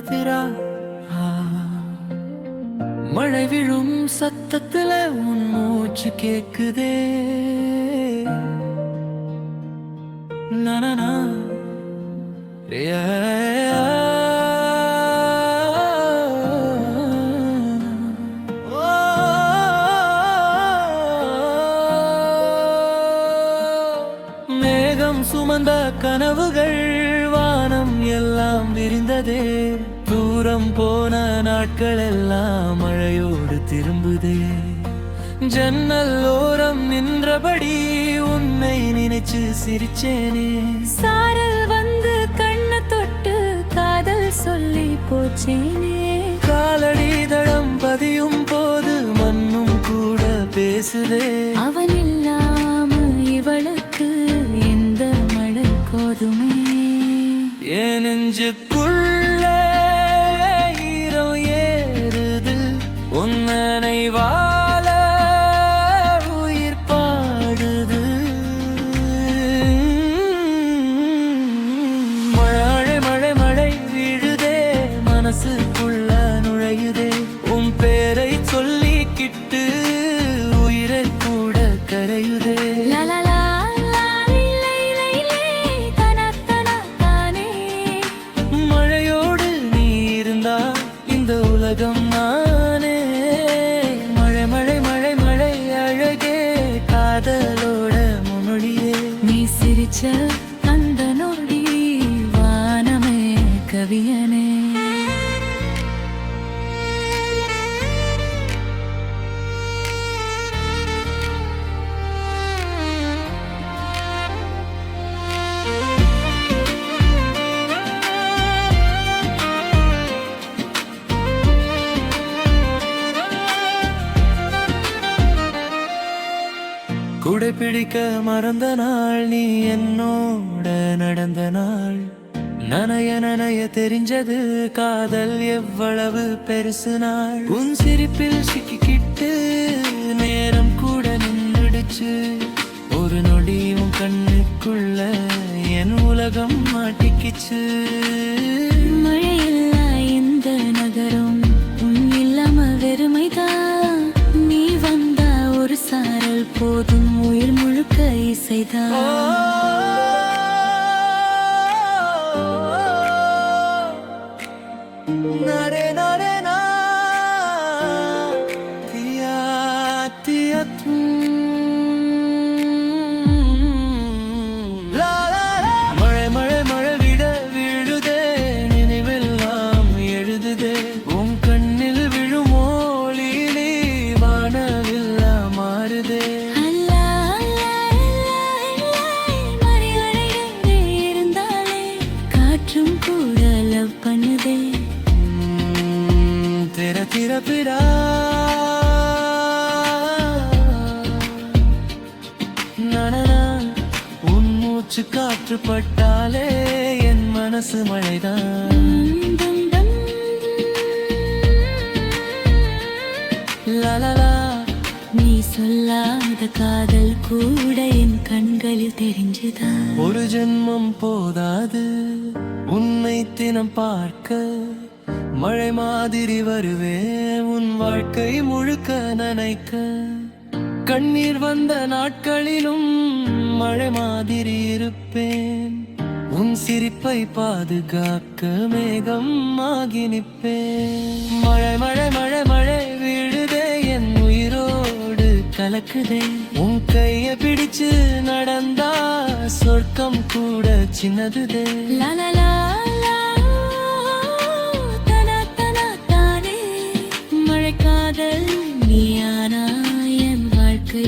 திரா மழை விழும் சத்தத்துல உன் மூச்சு கேக்குதே நானா மேகம் சுமந்த கனவுகள் வானம் எல்லாம் விரிந்ததே தூரம் போன நாட்கள் எல்லாம் மழையோடு திரும்புதே ஜன்னல் ஓரம் நின்றபடி உன்னை நினைச்சு சிரிச்சேனே சாரல் வந்து கண்ண தொட்டு காதல் சொல்லி போச்சேனே காலடி தடம் பதியும் போது மண்ணும் கூட பேசுதே அவன் இல்லாம இவளுக்கு எந்த மழை கோதுமே என் நெஞ்சுக்குள்ள ஈரம் ஏறுது உன்னனை வாழ உயிர் பாடுது மழை மழை மழை விழுதே மனசுக்குள்ள நுழையுதே உன் பேரை சொல்லிக்கிட்டு உயிரை கூட கரையுதே உலகம் நானே மழை மழை மழை மழை அழகே காதலோட மொழியே நீ சிரிச்ச அந்த நொடி வானமே கவியனே குடை பிடிக்க மறந்த நாள் நீ என்னோட நடந்த நாள் நனைய நனைய தெரிஞ்சது காதல் எவ்வளவு பெருசு நாள் உன் சிரிப்பில் சிக்கிக்கிட்டு நேரம் கூட நின்றுடுச்சு ஒரு நொடி உன் கண்ணுக்குள்ள என் உலகம் மாட்டிக்கிச்சு மழையில்லா இந்த நகரம் உன் இல்லாம வெறுமைதான் நீ வந்தா ஒரு சாரல் போதும் உயிர் முழுக்க இசைதான் நரே நரே நா தியா தியா மழை மழை மழை விட விழுதே நினைவெல்லாம் எழுதுதே உன் கண்ணில் விழும் ஒளியிலே வானவில்லா மாறுதே காற்றும் கூட லவ் பண்ணுதே तेरा तेरा पिरा நனனா உன் மூச்சு காற்று பட்டாலே என் மனசு மழைதான் லலலா நீ சொல்லாத காதல் கூட என் கண்களில் தெரிஞ்சுதான் ஒரு ஜென்மம் போதாது உன்னை தினம் பார்க்க மழை மாதிரி வருவே உன் வாழ்க்கை முழுக்க நனைக்க கண்ணீர் வந்த நாட்களிலும் மழை மாதிரி இருப்பேன் உன் சிரிப்பை பாதுகாக்க மேகம் ஆகி நிற்பேன் மழை மழை மழை மழை விழுதே என் உயிரோடு கலக்குதே உன் கைய பிடிச்சு நடந்தா சொர்க்கம் கூட சின்னதுதே லலலா காதல் நீயானா என் வாழ்க்கை